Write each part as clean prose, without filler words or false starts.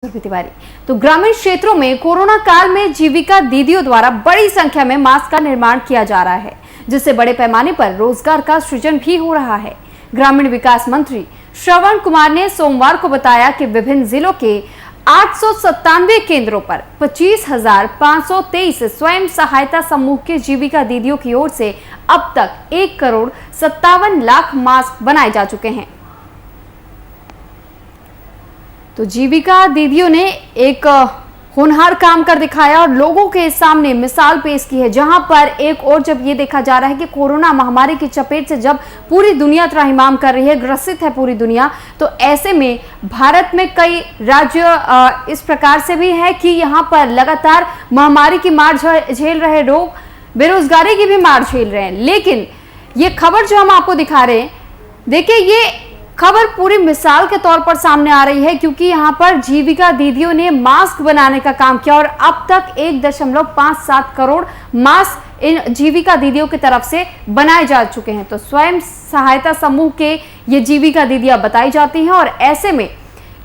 तिवारी। तो ग्रामीण क्षेत्रों में कोरोना काल में जीविका दीदियों द्वारा बड़ी संख्या में मास्क का निर्माण किया जा रहा है, जिससे बड़े पैमाने पर रोजगार का सृजन भी हो रहा है। ग्रामीण विकास मंत्री श्रवण कुमार ने सोमवार को बताया कि विभिन्न जिलों के 897 केंद्रों पर 25,523 स्वयं सहायता समूह के जीविका दीदियों की ओर से अब तक 1,57,00,000 मास्क बनाए जा चुके हैं। तो जीविका दीदियों ने एक होनहार काम कर दिखाया और लोगों के सामने मिसाल पेश की है, जहां पर एक और जब ये देखा जा रहा है कि कोरोना महामारी की चपेट से जब पूरी दुनिया त्राहिमाम कर रही है, ग्रसित है पूरी दुनिया, तो ऐसे में भारत में कई राज्य इस प्रकार से भी है कि यहां पर लगातार महामारी की मार झेल रहे लोग बेरोजगारी की भी मार झेल रहे हैं। लेकिन ये खबर जो हम आपको दिखा रहे हैं, देखिए ये खबर पूरी मिसाल के तौर पर सामने आ रही है, क्योंकि यहाँ पर जीविका दीदियों ने मास्क बनाने का काम किया और अब तक 1.57 करोड़ मास्क इन जीविका दीदियों की तरफ से बनाए जा चुके हैं। तो स्वयं सहायता समूह के ये जीविका दीदियां बताई जाती हैं और ऐसे में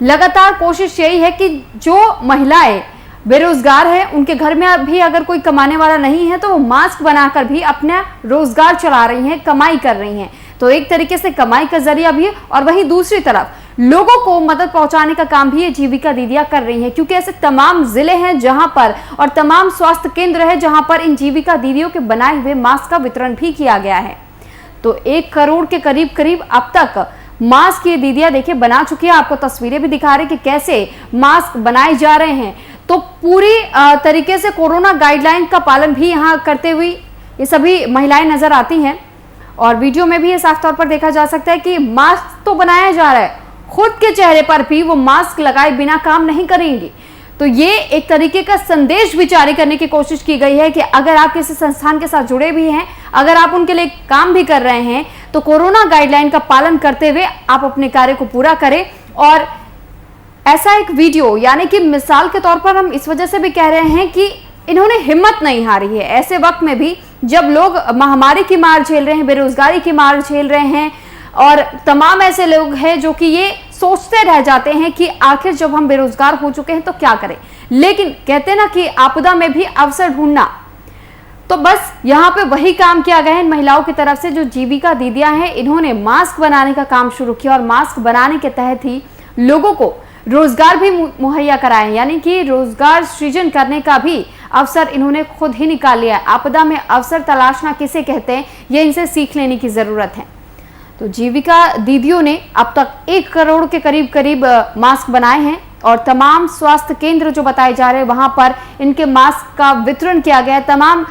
लगातार कोशिश यही है कि जो महिलाएं बेरोजगार है, उनके घर में भी अगर कोई कमाने वाला नहीं है तो वो मास्क बनाकर भी अपना रोजगार चला रही हैं, कमाई कर रही हैं। तो एक तरीके से कमाई का जरिया भी है और वहीं दूसरी तरफ लोगों को मदद पहुंचाने का काम भी ये जीविका दीदियां कर रही हैं, क्योंकि ऐसे तमाम जिले हैं जहां पर और तमाम स्वास्थ्य केंद्र है जहां पर इन जीविका दीदियों के बनाए हुए मास्क का वितरण भी किया गया है। तो 1 करोड़ के करीब अब तक मास्क ये दीदियां देखिए बना चुकी है। आपको तस्वीरें भी दिखा रहे कि कैसे मास्क बनाए जा रहे हैं। तो पूरी तरीके से कोरोना गाइडलाइन का पालन भी यहाँ करते हुए ये सभी महिलाएं नजर आती हैं और वीडियो में भी ये साफ तौर पर देखा जा सकता है कि मास्क तो बनाया जा रहा है, खुद के चेहरे पर भी वो मास्क लगाए बिना काम नहीं करेंगी। तो ये एक तरीके का संदेश भी जारी करने की कोशिश की गई है कि अगर आप किसी संस्थान के साथ जुड़े भी हैं, अगर आप उनके लिए काम भी कर रहे हैं, तो कोरोना गाइडलाइन का पालन करते हुए आप अपने कार्य को पूरा करें। और ऐसा एक वीडियो यानी कि मिसाल के तौर पर हम इस वजह से भी कह रहे हैं कि इन्होंने हिम्मत नहीं हारी है। ऐसे वक्त में भी जब लोग महामारी की मार झेल रहे हैं, बेरोजगारी की मार झेल रहे हैं और तमाम ऐसे लोग हैं जो कि ये सोचते रह जाते हैं कि आखिर जब हम बेरोजगार हो चुके हैं तो क्या करें। लेकिन कहते हैं ना कि आपदा में भी अवसर ढूंढना, तो बस यहाँ पे वही काम किया गया है इन महिलाओं की तरफ से। जो जीविका दीदियां हैं, इन्होंने मास्क बनाने का काम शुरू किया और मास्क बनाने के तहत ही लोगों को रोजगार भी मुहैया कराए, यानी कि रोजगार सृजन करने का भी अवसर इन्होंने खुद ही निकाल लिया। आपदा में अवसर तलाशना किसे कहते हैं, ये इनसे सीख लेने की जरूरत है। तो जीविका दीदियों ने अब तक 1 करोड़ के करीब मास्क बनाए हैं और तमाम स्वास्थ्य केंद्र जो बताए जा रहे हैं वहां पर इनके मास्क का वितरण किया गया है। तमाम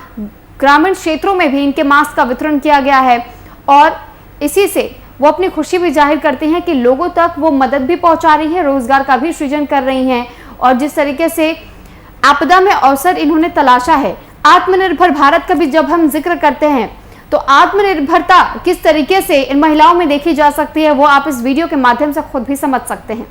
ग्रामीण क्षेत्रों में भी इनके मास्क का वितरण किया गया है और इसी से वो अपनी खुशी भी जाहिर करती हैं कि लोगों तक वो मदद भी पहुंचा रही है, रोजगार का भी सृजन कर रही हैं। और जिस तरीके से आपदा में अवसर इन्होंने तलाशा है, आत्मनिर्भर भारत का भी जब हम जिक्र करते हैं तो आत्मनिर्भरता किस तरीके से इन महिलाओं में देखी जा सकती है, वो आप इस वीडियो के माध्यम से खुद भी समझ सकते हैं।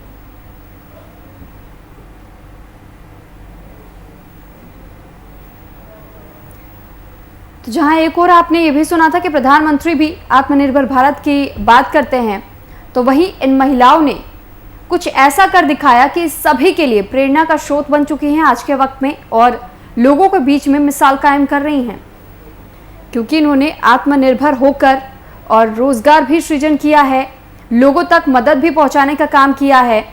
तो जहां एक और आपने ये भी सुना था कि प्रधानमंत्री भी आत्मनिर्भर भारत की बात करते हैं, तो वहीं इन महिलाओं ने कुछ ऐसा कर दिखाया कि सभी के लिए प्रेरणा का स्रोत बन चुकी हैं आज के वक्त में और लोगों के बीच में मिसाल कायम कर रही हैं, क्योंकि इन्होंने आत्मनिर्भर होकर और रोजगार भी सृजन किया है, लोगों तक मदद भी पहुंचाने का काम किया है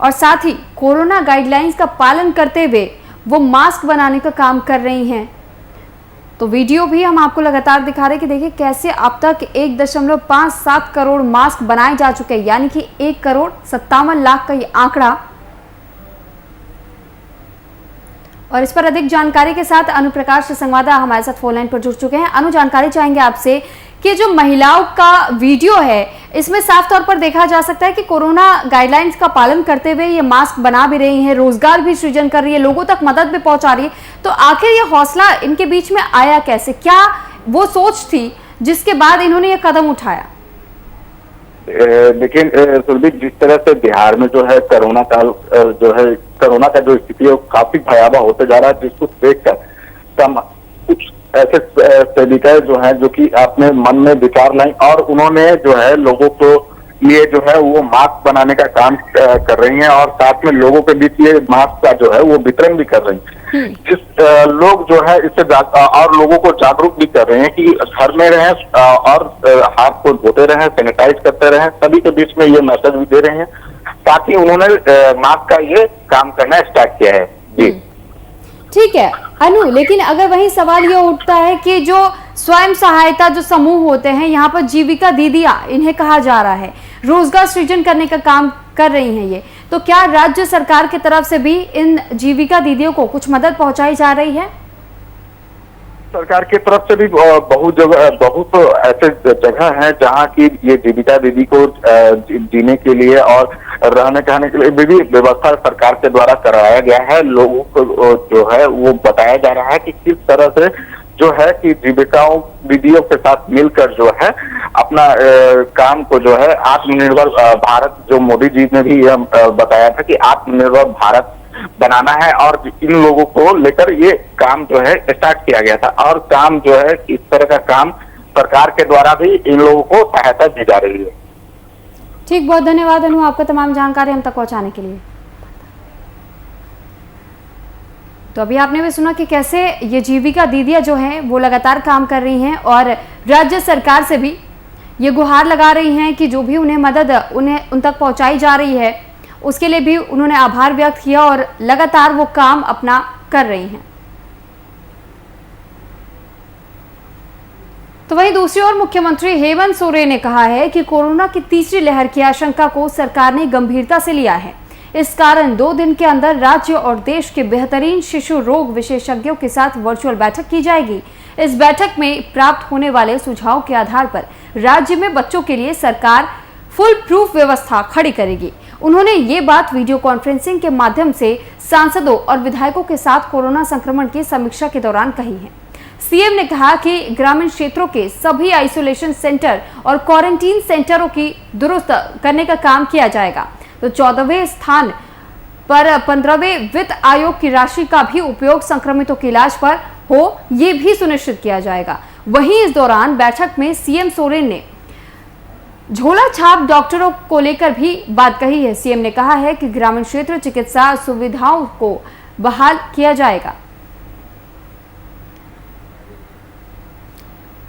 और साथ ही कोरोना गाइडलाइंस का पालन करते हुए वो मास्क बनाने का काम कर रही हैं। तो वीडियो भी हम आपको लगातार दिखा रहे हैं कि देखिए कैसे अब तक 1.57 करोड़ मास्क बनाए जा चुके हैं, यानी कि 1,57,00,000 का ये आंकड़ा। और इस पर अधिक जानकारी के साथ अनुप्रकाश संवाददाता हमारे साथ फोन लाइन पर जुड़ चुके हैं। अनु, जानकारी चाहेंगे आपसे कि जो महिलाओं का वीडियो है, इसमें साफ तौर पर देखा जा सकता है कि कोरोना गाइडलाइंस का पालन करते हुए ये मास्क बना भी रही हैं, रोजगार भी सृजन कर रही है, लोगों तक मदद भी पहुंचा रही है। तो आखिर ये हौसला इनके बीच में आया कैसे, क्या वो सोच थी जिसके बाद इन्होंने ये कदम उठाया? लेकिन सुरभि, जिस तरह से बिहार में जो है कोरोना काल जो है कोरोना का जो स्थिति है वो काफी भयावह होते जा रहा है, जिसको देखकर कुछ ऐसे सेविकाएं जो हैं जो कि अपने मन में विचार लाई और उन्होंने जो है लोगों को लिए जो है वो मास्क बनाने का काम कर रही हैं और साथ में लोगों के बीच ये मास्क का जो है वो वितरण भी कर रही हैं। जिस लोग जो है इससे और लोगों को जागरूक भी कर रहे हैं कि घर में रहें और हाथ को धोते रहें, सैनिटाइज करते रहें। सभी के बीच में ये मैसेज भी दे रहे हैं, ताकि उन्होंने मास्क का ये काम करना स्टार्ट किया है। जी ठीक है अनु, लेकिन अगर वही सवाल ये उठता है कि जो स्वयं सहायता जो समूह होते हैं, यहाँ पर जीविका दीदियां इन्हें कहा जा रहा है, रोजगार सृजन करने का काम कर रही हैं ये, तो क्या राज्य सरकार की तरफ से भी इन जीविका दीदियों को कुछ मदद पहुंचाई जा रही है? सरकार की तरफ से भी बहुत ऐसे जगह हैं जहां की ये जीविका दीदी को जीने के लिए और रहने कहने के लिए भी व्यवस्था सरकार के द्वारा कराया गया है। लोगों को जो है वो बताया जा रहा है कि किस तरह से जो है कि जीविकाओं दीदियों के साथ मिलकर जो है अपना काम को जो है आत्मनिर्भर भारत, जो मोदी जी ने भी बताया था कि आत्मनिर्भर भारत बनाना है, और इन लोगों को लेकर ये काम जो है स्टार्ट किया गया था। और काम जो है इस तरह का काम सरकार के द्वारा भी इन लोगों को सहायता दी जा रही है। ठीक, बहुत धन्यवाद अनु आपका तमाम जानकारी हम तक पहुंचाने के लिए। तो अभी आपने भी सुना कि कैसे ये जीविका दीदियां जो हैं वो लगातार काम कर रही हैं और राज्य सरकार से भी ये गुहार लगा रही हैं कि जो भी उन्हें मदद उन तक पहुंचाई जा रही है उसके लिए भी उन्होंने आभार व्यक्त किया और लगातार वो काम अपना कर रही हैं। तो वहीं दूसरी ओर मुख्यमंत्री हेमंत सोरेन ने कहा है कि कोरोना की तीसरी लहर की आशंका को सरकार ने गंभीरता से लिया है। इस कारण 2 दिन के अंदर राज्य और देश के बेहतरीन शिशु रोग विशेषज्ञों के साथ वर्चुअल बैठक की जाएगी। इस बैठक में प्राप्त होने वाले सुझाव के आधार पर राज्य में बच्चों के लिए सरकार फुल प्रूफ व्यवस्था खड़ी करेगी। उन्होंने ये बात वीडियो कॉन्फ्रेंसिंग के माध्यम से सांसदों और विधायकों के साथ कोरोना संक्रमण की समीक्षा के दौरान कही है। सीएम ने कहा कि ग्रामीण क्षेत्रों के सभी आइसोलेशन सेंटर और क्वारंटीन सेंटरों की दुरुस्त करने का काम किया जाएगा। तो 14वें स्थान पर 15वें वित्त आयोग की राशि का भी उपयोग संक्रमितों के इलाज पर हो, ये भी सुनिश्चित किया जाएगा। वहीं इस दौरान बैठक में सीएम सोरेन ने झोला छाप डॉक्टरों को लेकर भी बात कही है। सीएम ने कहा है कि ग्रामीण क्षेत्र चिकित्सा सुविधाओं को बहाल किया जाएगा।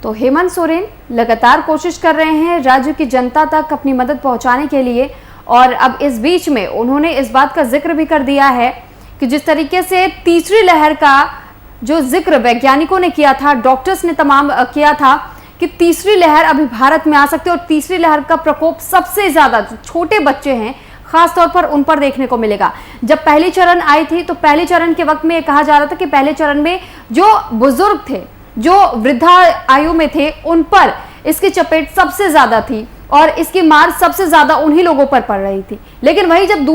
तो हेमंत सोरेन लगातार कोशिश कर रहे हैं राज्य की जनता तक अपनी मदद पहुंचाने के लिए, और अब इस बीच में उन्होंने इस बात का जिक्र भी कर दिया है कि जिस तरीके से तीसरी लहर का जो जिक्र वैज्ञानिकों ने किया था, डॉक्टर्स ने तमाम किया था कि तीसरी लहर अभी भारत में आ सकती है और तीसरी लहर का प्रकोप सबसे ज्यादा जो छोटे बच्चे हैं खास तौर पर उन पर देखने को मिलेगा। जब पहली चरण आई थी तो पहले चरण के वक्त में ये कहा जा रहा था कि पहले चरण में जो बुजुर्ग थे, जो वृद्धा आयु में थे, उन पर इसकी चपेट सबसे ज्यादा थी और इसकी मार सबसे ज्यादा उन्हीं लोगों पर पड़ रही थी। लेकिन वही जब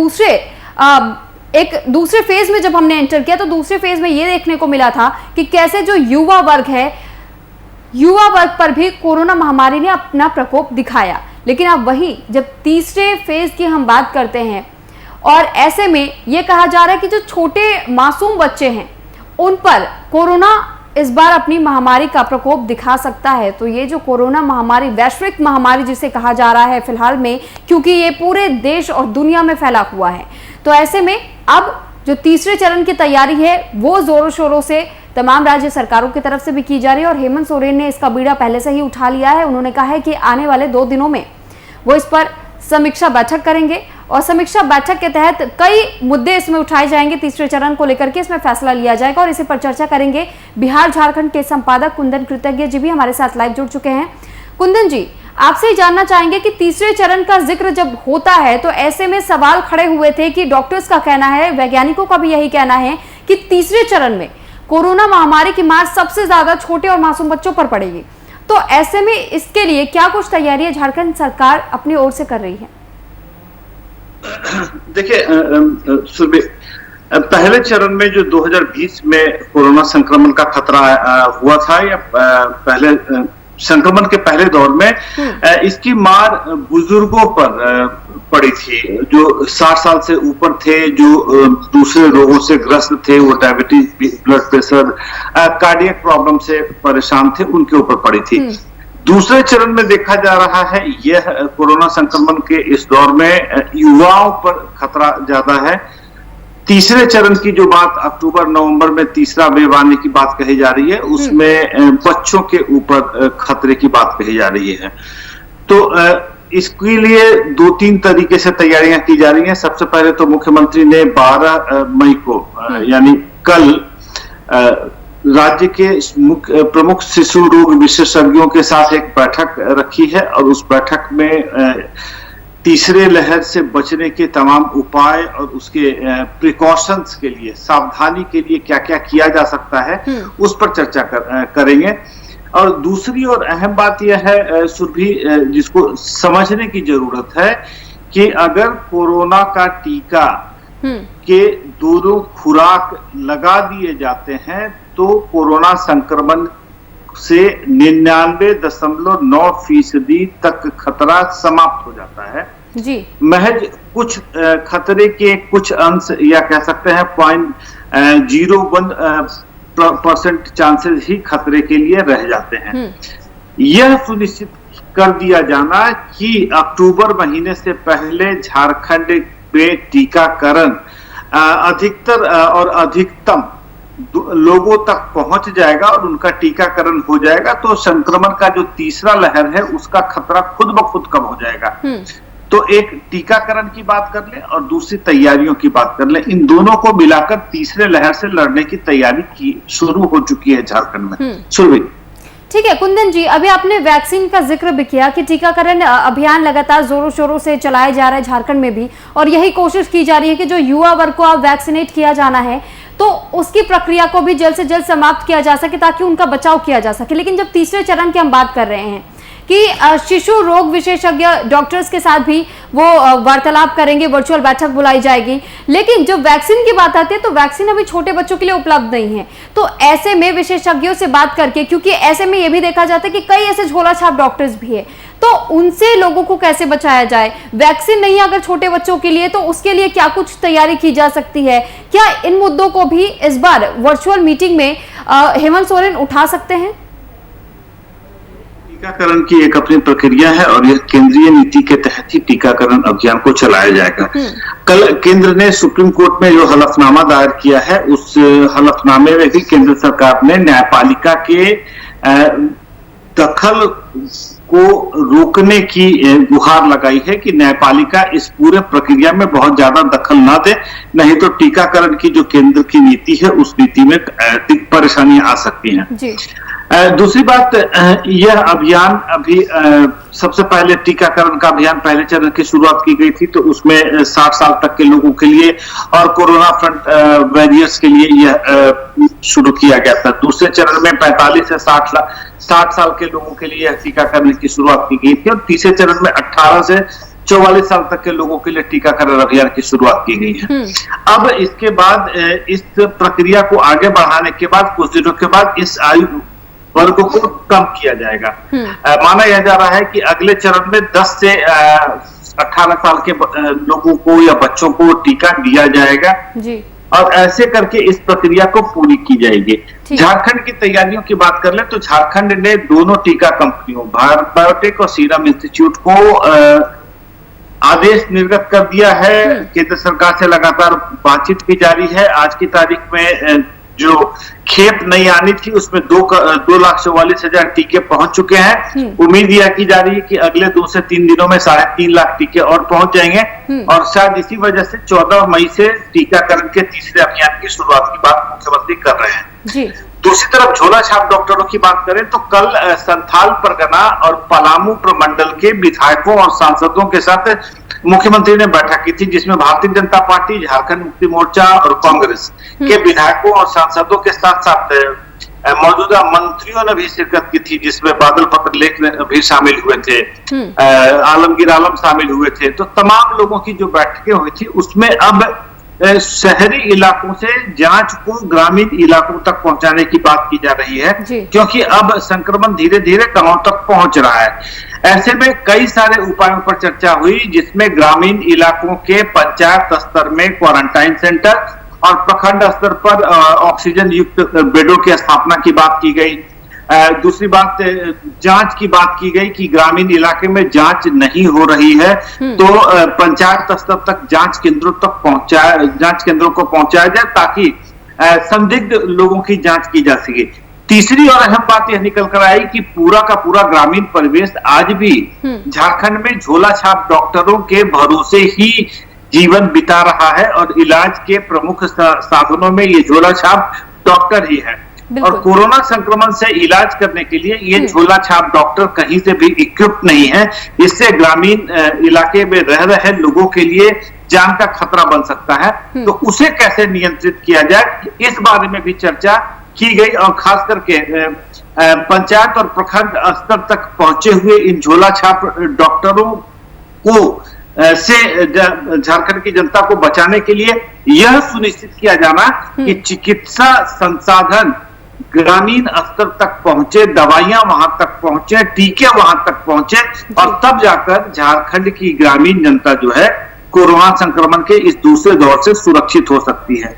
दूसरे फेज में जब हमने एंटर किया तो दूसरे फेज में ये देखने को मिला था कि कैसे जो युवा वर्ग है, युवा वर्ग पर भी कोरोना महामारी ने अपना प्रकोप दिखाया। लेकिन अब वही जब तीसरे फेज की हम बात करते हैं और ऐसे में यह कहा जा रहा है कि जो छोटे मासूम बच्चे हैं उन पर कोरोना इस बार अपनी महामारी का प्रकोप दिखा सकता है। तो ये जो कोरोना महामारी, वैश्विक महामारी जिसे कहा जा रहा है फिलहाल में, क्योंकि ये पूरे देश और दुनिया में फैला हुआ है, तो ऐसे में अब जो तीसरे चरण की तैयारी है वो जोरों शोरों से तमाम राज्य सरकारों की तरफ से भी की जा रही है और हेमंत सोरेन ने इसका बीड़ा पहले से ही उठा लिया है। उन्होंने कहा है कि आने वाले 2 दिनों में वो इस पर समीक्षा बैठक करेंगे और समीक्षा बैठक के तहत कई मुद्दे इसमें उठाए जाएंगे। तीसरे चरण को लेकर के इसमें फैसला लिया जाएगा और इसी पर चर्चा करेंगे। बिहार झारखंड के संपादक कुंदन कृतज्ञ जी भी हमारे साथ लाइव जुड़ चुके हैं। कुंदन जी, आपसे ही जानना चाहेंगे कि तीसरे चरण का जिक्र जब होता है तो ऐसे में सवाल खड़े हुए थे कि डॉक्टर्स का कहना है, वैज्ञानिकों का भी यही कहना है कि तीसरे चरण में कोरोना महामारी की मार सबसे ज्यादा छोटे और मासूम बच्चों पर पड़ेगी। तो ऐसे में इसके लिए क्या कुछ तैयारी झारखंड सरकार अपनी ओर से कर रही है? देखिए, पहले चरण में जो 2020 में कोरोना संक्रमण का खतरा हुआ था, या पहले संक्रमण के पहले दौर में इसकी मार बुजुर्गों पर पड़ी थी, जो 60 साल से ऊपर थे, जो दूसरे रोगों से ग्रस्त थे, वो diabetes, blood pressure, cardiac problem से परेशान थे, उनके ऊपर पड़ी थी। दूसरे चरण में देखा जा रहा है यह कोरोना संक्रमण के इस दौर में युवाओं पर खतरा ज्यादा है। तीसरे चरण की जो बात अक्टूबर नवंबर में तीसरा वेव आने की बात कही जा रही है, उसमें बच्चों के ऊपर खतरे की बात कही जा रही है। तो इसके लिए 2-3 तरीके से तैयारियां की जा रही हैं। सबसे पहले तो मुख्यमंत्री ने 12 मई को यानी कल राज्य के प्रमुख शिशु रोग विशेषज्ञों के साथ एक बैठक रखी है और उस बैठक में तीसरे लहर से बचने के तमाम उपाय और उसके प्रिकॉशंस के लिए, सावधानी के लिए क्या क्या किया जा सकता है उस पर चर्चा करेंगे। और दूसरी और अहम बात यह है सुरभि, जिसको समझने की जरूरत है कि अगर कोरोना का टीका के दोनों खुराक लगा दिए जाते हैं तो कोरोना संक्रमण से 99.9% तक खतरा समाप्त हो जाता है जी। महज कुछ खतरे के कुछ अंश या कह सकते हैं 0.01% चांसेस ही खतरे के लिए रह जाते हैं। यह सुनिश्चित कर दिया जाना कि अक्टूबर महीने से पहले झारखंड में टीकाकरण अधिकतर और अधिकतम लोगों तक पहुंच जाएगा और उनका टीकाकरण हो जाएगा तो संक्रमण का जो तीसरा लहर है उसका खतरा खुद ब खुद कम हो जाएगा। तो एक टीकाकरण की बात कर ले और दूसरी तैयारियों की बात कर ले, इन दोनों को मिलाकर तीसरे लहर से लड़ने की तैयारी की शुरू हो चुकी है झारखंड में। शुरू ठीक है कुंदन जी, अभी आपने वैक्सीन का जिक्र भी किया कि टीकाकरण अभियान लगातार जोरों शोरों से चलाया जा रहा है झारखंड में भी, और यही कोशिश की जा रही है कि जो युवा वर्ग को अब वैक्सीनेट किया जाना है तो उसकी प्रक्रिया को भी जल्द से जल्द समाप्त किया जा सके ताकि उनका बचाव किया जा सके। लेकिन जब तीसरे चरण की हम बात कर रहे हैं कि शिशु रोग विशेषज्ञ डॉक्टर्स के साथ भी वो वार्तालाप करेंगे, वर्चुअल बैठक बुलाई जाएगी, लेकिन जब वैक्सीन की बात आती है तो वैक्सीन अभी छोटे बच्चों के लिए उपलब्ध नहीं है। तो ऐसे में विशेषज्ञों से बात करके, क्योंकि ऐसे में ये भी देखा जाता है कि कई ऐसे झोला छाप डॉक्टर्स भी है, तो उनसे लोगों को कैसे बचाया जाए। वैक्सीन नहीं अगर छोटे बच्चों के लिए तो उसके लिए क्या कुछ तैयारी की जा सकती है? क्या इन मुद्दों को भी इस बार वर्चुअल मीटिंग में हेमंत सोरेन उठा सकते हैं? टीकाकरण की एक अपनी प्रक्रिया है और यह केंद्रीय नीति के तहत ही टीकाकरण अभियान को चलाया जाएगा। कल केंद्र ने सुप्रीम कोर्ट में जो हलफनामा दायर किया है उस हलफनामे में भी केंद्र सरकार ने न्यायपालिका के दखल को रोकने की गुहार लगाई है कि न्यायपालिका इस पूरे प्रक्रिया में बहुत ज्यादा दखल ना दे, नहीं तो टीकाकरण की जो केंद्र की नीति है उस नीति में परेशानियां आ सकती हैं जी। दूसरी बात, यह अभियान अभी सबसे पहले टीकाकरण का अभियान पहले चरण की शुरुआत की गई थी तो उसमें 60 साल तक के लोगों के लिए और कोरोना फ्रंट वॉरियर्स के लिए यह शुरू किया गया था। दूसरे चरण में 45 से 60 साल के लोगों के लिए यह टीकाकरण की शुरुआत की गई थी और तीसरे चरण में 18 से 44 साल तक के लोगों के लिए टीकाकरण अभियान की शुरुआत की गई है। अब इसके बाद इस प्रक्रिया को आगे बढ़ाने के बाद कुछ दिनों के बाद इस आयु वर्ग को कम किया जाएगा। माना यह जा रहा है कि अगले चरण में 10 से 18 साल के लोगों को या बच्चों को टीका दिया जाएगा जी। और ऐसे करके इस प्रक्रिया को पूरी की जाएगी। झारखंड की तैयारियों की बात कर ले तो झारखंड ने दोनों टीका कंपनियों भारत बायोटेक और सीरम इंस्टीट्यूट को आदेश निर्गत कर दिया है। केंद्र सरकार से लगातार बातचीत भी जारी है। आज की तारीख में जो खेप नहीं आनी थी उसमें 2,44,000 टीके पहुंच चुके हैं। उम्मीद यह की जा रही है कि अगले 2 से 3 दिनों में 3.5 लाख टीके और पहुंच जाएंगे और शायद इसी वजह से 14 मई से टीकाकरण के तीसरे अभियान की शुरुआत की बात मुख्यमंत्री कर रहे हैं जी। दूसरी तरफ झोला छाप डॉक्टरों की बात करें तो कल संथाल परगना और पलामू प्रमंडल के विधायकों और सांसदों के साथ मुख्यमंत्री ने बैठक की थी जिसमें भारतीय जनता पार्टी, झारखंड मुक्ति मोर्चा और कांग्रेस के विधायकों और सांसदों के साथ साथ मौजूदा मंत्रियों ने भी शिरकत की थी, जिसमें बादल पत्रलेख भी शामिल हुए थे, आलमगीर आलम शामिल हुए थे। तो तमाम लोगों की जो बैठकें हुई थी उसमें अब शहरी इलाकों से जांच को ग्रामीण इलाकों तक पहुंचाने की बात की जा रही है क्योंकि अब संक्रमण धीरे धीरे गांवों तक पहुंच रहा है। ऐसे में कई सारे उपायों पर चर्चा हुई जिसमें ग्रामीण इलाकों के पंचायत स्तर में क्वारंटाइन सेंटर और प्रखंड स्तर पर ऑक्सीजन युक्त बेडों की स्थापना की बात की गई। दूसरी बात, जांच की बात की गई कि ग्रामीण इलाके में जांच नहीं हो रही है, तो पंचायत स्तर तक जांच केंद्रों को पहुंचाया जाए ताकि संदिग्ध लोगों की जांच की जा सके। तीसरी और अहम बात यह निकल कर आई कि पूरा का पूरा ग्रामीण परिवेश आज भी झारखंड में झोला छाप डॉक्टरों के भरोसे ही जीवन बिता रहा है और इलाज के प्रमुख साधनों में ये झोला छाप डॉक्टर ही है। और कोरोना संक्रमण से इलाज करने के लिए ये झोला छाप डॉक्टर कहीं से भी इक्विप्ड नहीं है। इससे ग्रामीण इलाके में रह रहे लोगों के लिए जान का खतरा बन सकता है। तो उसे कैसे नियंत्रित किया जाए, इस बारे में भी चर्चा की गई और खास करके पंचायत और प्रखंड स्तर तक पहुंचे हुए इन झोला छाप डॉक्टरों को से झारखंड की जनता को बचाने के लिए यह सुनिश्चित किया जाना कि चिकित्सा संसाधन ग्रामीण स्तर तक पहुंचे, दवाइयां वहां तक पहुंचे, टीके वहां तक पहुंचे और तब जाकर झारखंड की ग्रामीण जनता जो है कोरोना संक्रमण के इस दूसरे दौर से सुरक्षित हो सकती है।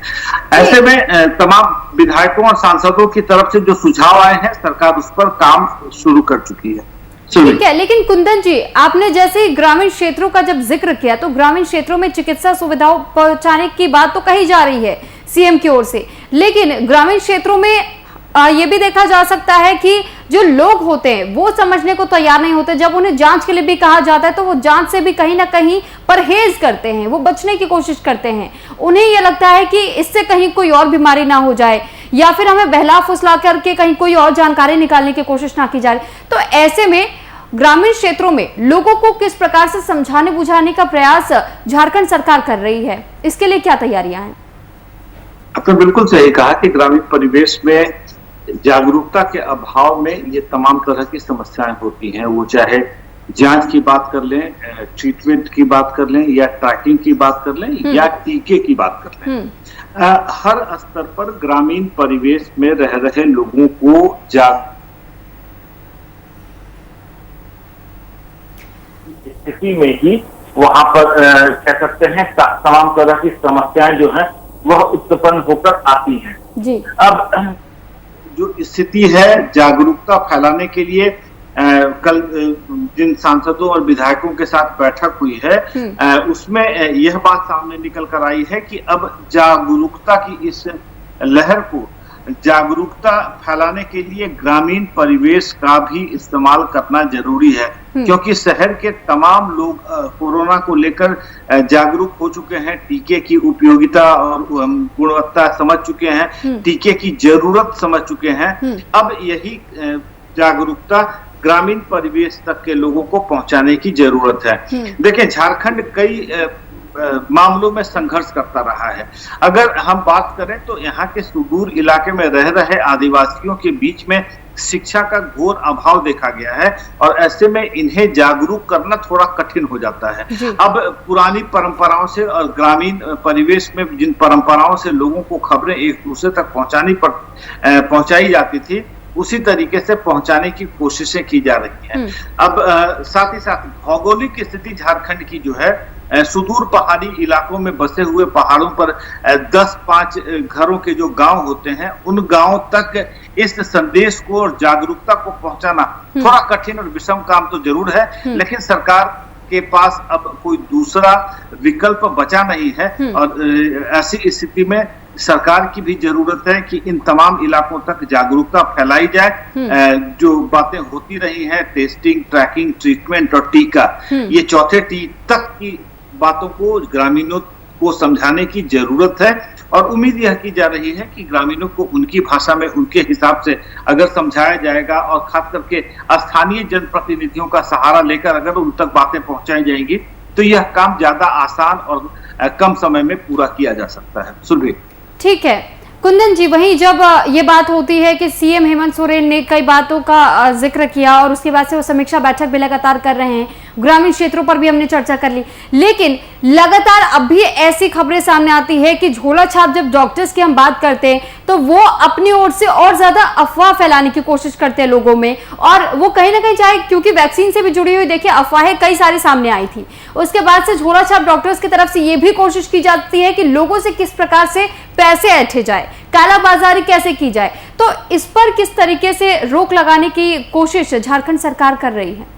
ऐसे में तमाम विधायकों और सांसदों की तरफ से जो सुझाव आए हैं, सरकार उस पर काम शुरू कर चुकी है। ठीक है, लेकिन कुंदन जी, आपने जैसे ग्रामीण क्षेत्रों का जब जिक्र किया तो ग्रामीण क्षेत्रों में चिकित्सा सुविधाओं पहुंचाने की बात तो कही जा रही है सीएम की ओर से, लेकिन ग्रामीण क्षेत्रों में ये भी देखा जा सकता है कि जो लोग होते हैं वो समझने को तैयार नहीं होते। जब उन्हें जांच के लिए भी कहा जाता है तो वो जांच से भी कहीं ना कहीं परहेज करते हैं, वो बचने की कोशिश करते हैं। उन्हें ये लगता है कि इससे कहीं कोई और बीमारी ना हो जाए या फिर हमें बहला फुसला करके कहीं कोई और जानकारी निकालने की कोशिश ना की जाए। तो ऐसे में ग्रामीण क्षेत्रों में लोगों को किस प्रकार से समझाने बुझाने का प्रयास झारखंड सरकार कर रही है, इसके लिए क्या तैयारियां हैं? आपने बिल्कुल सही कहा कि ग्रामीण परिवेश में जागरूकता के अभाव में ये तमाम तरह की समस्याएं होती हैं। वो चाहे जांच की बात कर लें, ट्रीटमेंट की बात कर लें या ट्रैकिंग की बात कर लें या टीके की बात कर लें, हर स्तर पर ग्रामीण परिवेश में रह रहे लोगों को स्थिति में ही वहां पर कह सकते हैं तमाम तरह की समस्याएं जो हैं वह उत्पन्न होकर आती हैं। जी। अब जो स्थिति है, जागरूकता फैलाने के लिए कल जिन सांसदों और विधायकों के साथ बैठक हुई है, उसमें यह बात सामने निकल कर आई है कि अब जागरूकता की इस लहर को जागरूकता फैलाने के लिए ग्रामीण परिवेश का भी इस्तेमाल करना जरूरी है, क्योंकि शहर के तमाम लोग कोरोना को लेकर जागरूक हो चुके हैं, टीके की उपयोगिता और गुणवत्ता समझ चुके हैं, टीके की जरूरत समझ चुके हैं। अब यही जागरूकता ग्रामीण परिवेश तक के लोगों को पहुंचाने की जरूरत है। देखिए, झारखंड कई मामलों में संघर्ष करता रहा है। अगर हम बात करें तो यहाँ के सुदूर इलाके में रह रहे आदिवासियों के बीच में शिक्षा का घोर अभाव देखा गया है और ऐसे में इन्हें जागरूक करना थोड़ा कठिन हो जाता है। अब पुरानी परंपराओं से और ग्रामीण परिवेश में जिन परंपराओं से लोगों को खबरें एक दूसरे तक पहुंचाई जाती थी, उसी तरीके से पहुंचाने की कोशिशें की जा रही हैं। अब साथ ही साथ भौगोलिक स्थिति झारखंड की जो है, सुदूर पहाड़ी इलाकों में बसे हुए पहाड़ों पर 10-5 घरों के जो गांव होते हैं, उन गांवों तक इस संदेश को और जागरूकता को पहुंचाना थोड़ा कठिन और विषम काम तो जरूर है, लेकिन सरकार के पास अब कोई दूसरा विकल्प बचा नहीं है और ऐसी स्थिति में सरकार की भी जरूरत है कि इन तमाम इलाकों तक जागरूकता फैलाई जाए। जो बातें होती रही हैं, टेस्टिंग, ट्रैकिंग, ट्रीटमेंट और टीका, ये चौथे टी तक की बातों को ग्रामीणों को समझाने की जरूरत है और उम्मीद यह की जा रही है कि ग्रामीणों को उनकी भाषा में उनके हिसाब से अगर समझाया जाएगा और खास करके स्थानीय जनप्रतिनिधियों का सहारा लेकर अगर उन तक बातें पहुंचाई जाएंगी तो यह काम ज्यादा आसान और कम समय में पूरा किया जा सकता है। सुरभि, ठीक है। कुंदन जी, वहीं जब ये बात होती है कि सीएम हेमंत सोरेन ने कई बातों का जिक्र किया और उसके बाद से वो समीक्षा बैठक भी लगातार कर रहे हैं, ग्रामीण क्षेत्रों पर भी हमने चर्चा कर ली, लेकिन लगातार अब भी ऐसी खबरें सामने आती है कि झोला छाप जब डॉक्टर्स की हम बात करते हैं तो वो अपनी ओर से और ज्यादा अफवाह फैलाने की कोशिश करते हैं लोगों में, और वो कहीं ना कहीं चाहे क्योंकि वैक्सीन से भी जुड़ी हुई देखिए अफवाहें कई सारी सामने आई थी, उसके बाद से झोला छाप डॉक्टर्स की तरफ से ये भी कोशिश की जाती है कि लोगों से किस प्रकार से पैसे ऐंठे जाए, कालाबाजारी कैसे की जाए। तो इस पर किस तरीके से रोक लगाने की कोशिश झारखंड सरकार कर रही है?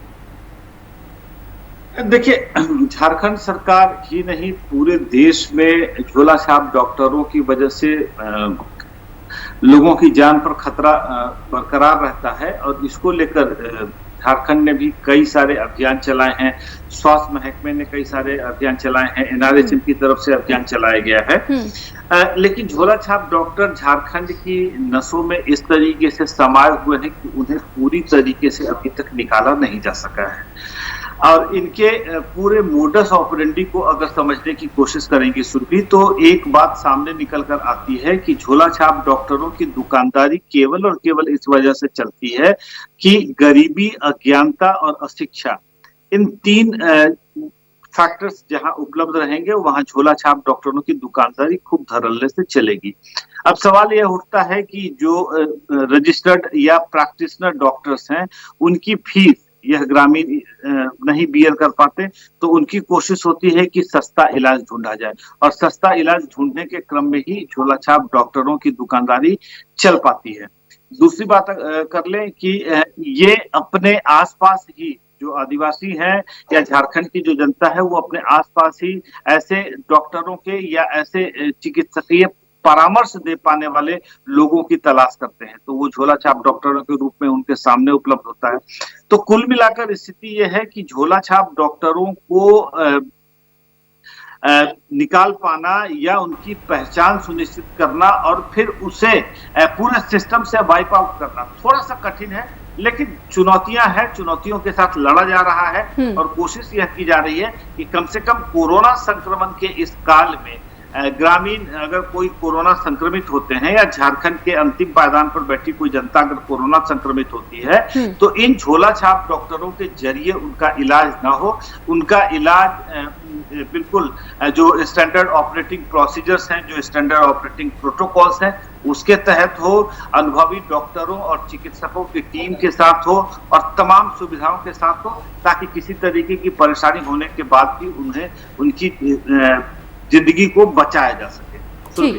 देखिए, झारखंड सरकार ही नहीं पूरे देश में झोला छाप डॉक्टरों की वजह से लोगों की जान पर खतरा बरकरार रहता है, और इसको लेकर झारखंड ने भी कई सारे अभियान चलाए हैं। स्वास्थ्य महकमे ने कई सारे अभियान चलाए हैं, NRHM की तरफ से अभियान चलाया गया है। लेकिन झोला छाप डॉक्टर झारखंड की नसों में इस तरीके से समाये हुए हैं कि उन्हें पूरी तरीके से अभी तक निकाला नहीं जा सका है। और इनके पूरे मोडस ऑपरेंडी को अगर समझने की कोशिश करेंगे सुरभि, तो एक बात सामने निकल कर आती है कि झोला छाप डॉक्टरों की दुकानदारी केवल और केवल इस वजह से चलती है कि गरीबी, अज्ञानता और अशिक्षा, इन तीन फैक्टर्स जहां उपलब्ध रहेंगे वहां झोला छाप डॉक्टरों की दुकानदारी खूब धड़ल्ले से चलेगी। अब सवाल यह उठता है कि जो रजिस्टर्ड या प्रैक्टिशनर डॉक्टर्स हैं, उनकी फीस यह ग्रामीण नहीं बियर कर पाते, तो उनकी कोशिश होती है कि सस्ता इलाज ढूंढा जाए, और सस्ता इलाज ढूंढने के क्रम में ही झोला छाप डॉक्टरों की दुकानदारी चल पाती है। दूसरी बात कर लें कि ये अपने आसपास ही जो आदिवासी हैं या झारखंड की जो जनता है, वो अपने आसपास ही ऐसे डॉक्टरों के या ऐसे चिकित्सकीय परामर्श दे पाने वाले लोगों की तलाश करते हैं, तो वो झोला छाप डॉक्टरों के रूप में उनके सामने उपलब्ध होता है। तो कुल मिलाकर स्थिति यह है कि झोला छाप डॉक्टरों को निकाल पाना या उनकी पहचान सुनिश्चित करना और फिर उसे पूरे सिस्टम से वाइप आउट करना थोड़ा सा कठिन है, लेकिन चुनौतियां हैं, चुनौतियों के साथ लड़ा जा रहा है, और कोशिश यह की जा रही है कि कम से कम कोरोना संक्रमण के इस काल में ग्रामीण अगर कोई कोरोना संक्रमित होते हैं या झारखंड के अंतिम पायदान पर बैठी कोई जनता अगर कोरोना संक्रमित होती है, तो इन झोला छाप डॉक्टरों के जरिए उनका इलाज ना हो, उनका इलाज बिल्कुल जो स्टैंडर्ड ऑपरेटिंग प्रोसीजर्स हैं, जो स्टैंडर्ड ऑपरेटिंग प्रोटोकॉल्स हैं, उसके तहत हो, अनुभवी डॉक्टरों और चिकित्सकों की टीम के साथ हो, और तमाम सुविधाओं के साथ हो, ताकि किसी तरीके की परेशानी होने के बाद भी उन्हें उनकी जिंदगी को बचाया जा सके।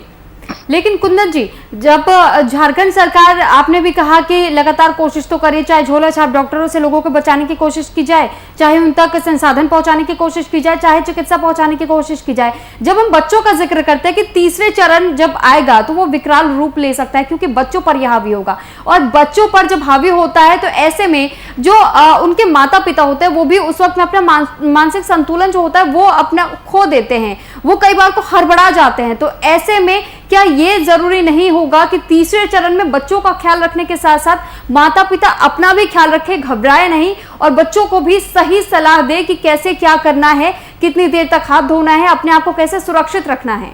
लेकिन कुंदन जी, जब झारखंड सरकार, आपने भी कहा कि लगातार कोशिश तो करे, चाहे झोला छाप डॉक्टरों से लोगों को बचाने की कोशिश की जाए, चाहे उन तक संसाधन पहुंचाने की कोशिश की जाए, चाहे चिकित्सा पहुंचाने की कोशिश की जाए, जब हम बच्चों का जिक्र करते हैं कि तीसरे चरण जब आएगा तो वो विकराल रूप ले सकता है, क्योंकि बच्चों पर यह हावी होगा, और बच्चों पर जब हावी होता है तो ऐसे में जो उनके माता पिता होते हैं वो भी उस वक्त में अपना मानसिक संतुलन जो होता है वो अपना खो देते हैं, वो कई बार को हड़बड़ा जाते हैं। तो ऐसे में क्या ये जरूरी नहीं होगा कि तीसरे चरण में बच्चों का ख्याल रखने के साथ साथ माता पिता अपना भी ख्याल रखे, घबराए नहीं, और बच्चों को भी सही सलाह दे कि कैसे क्या करना है, कितनी देर तक हाथ धोना है, अपने आप को कैसे सुरक्षित रखना है?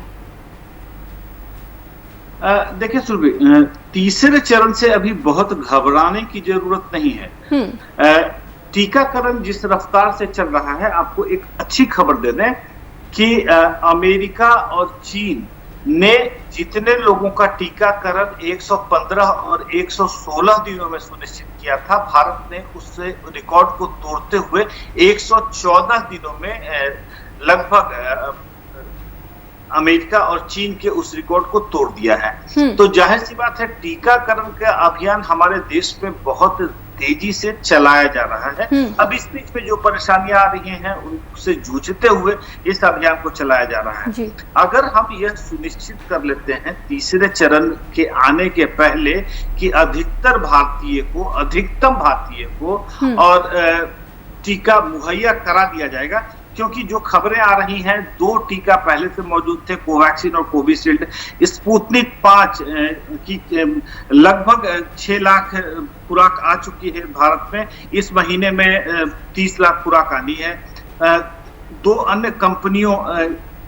देखिए सुरभि, तीसरे चरण से अभी बहुत घबराने की जरूरत नहीं है। टीकाकरण जिस रफ्तार से चल रहा है, आपको एक अच्छी खबर दे दें कि अमेरिका और चीन ने जितने लोगों का टीकाकरण 115 और 116 दिनों में सुनिश्चित किया था, भारत ने उससे रिकॉर्ड को तोड़ते हुए 114 दिनों में लगभग अमेरिका और चीन के उस रिकॉर्ड को तोड़ दिया है। तो जाहिर सी बात है, टीकाकरण का अभियान हमारे देश में बहुत तेजी से चलाया जा रहा है। अब इस बीच में जो परेशानियां आ रही हैं उनसे जूझते हुए इस अभियान को चलाया जा रहा है। अगर हम यह सुनिश्चित कर लेते हैं तीसरे चरण के आने के पहले कि अधिकतम भारतीय को और टीका मुहैया करा दिया जाएगा, क्योंकि जो खबरें आ रही हैं, 2 टीका पहले से मौजूद थे, कोवैक्सीन और कोविशील्ड। स्पुतनिक 5 की लगभग 6 लाख खुराक आ चुकी है भारत में। इस महीने में 30 लाख खुराक आनी है। 2 अन्य कंपनियों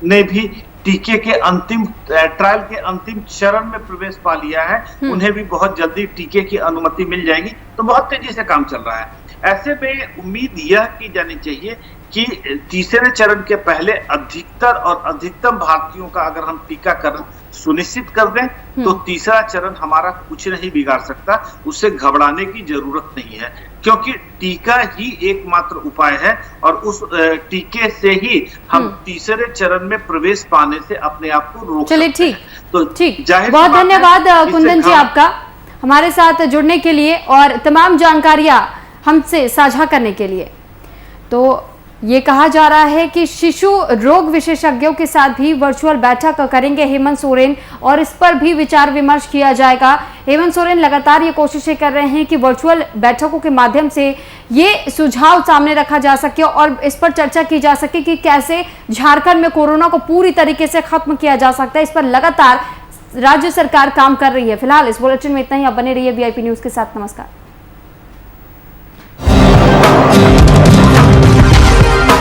ने भी टीके के अंतिम ट्रायल के अंतिम चरण में प्रवेश पा लिया है, उन्हें भी बहुत जल्दी टीके की अनुमति मिल जाएगी। तो बहुत तेजी से काम चल रहा है। ऐसे में उम्मीद यह की जानी चाहिए कि तीसरे चरण के पहले अधिकतर और अधिकतम भारतीयों का अगर हम टीकाकरण सुनिश्चित कर दें तो तीसरा चरण हमारा कुछ नहीं बिगाड़ सकता, उससे घबराने की जरूरत नहीं है, क्योंकि टीका ही एकमात्र उपाय है और उस टीके से ही हम तीसरे चरण में प्रवेश पाने से अपने आप को रोक चलिए सकते हैं। तो ठीक, जाहिर बहुत सी बात है, धन्यवाद कुंदन जी इससे आपका हमारे साथ जुड़ने के लिए और तमाम जानकारियां हमसे साझा करने के लिए। तो ये कहा जा रहा है कि शिशु रोग विशेषज्ञों के साथ भी वर्चुअल बैठक करेंगे हेमंत सोरेन और इस पर भी विचार विमर्श किया जाएगा। हेमंत सोरेन लगातार ये कोशिशें कर रहे हैं कि वर्चुअल बैठकों के माध्यम से ये सुझाव सामने रखा जा सके और इस पर चर्चा की जा सके कि कैसे झारखंड में कोरोना को पूरी तरीके से खत्म किया जा सकता है। इस पर लगातार राज्य सरकार काम कर रही है। फिलहाल इस बुलेटिन में इतना ही। अब बने रहिए VIP न्यूज के साथ। नमस्कार।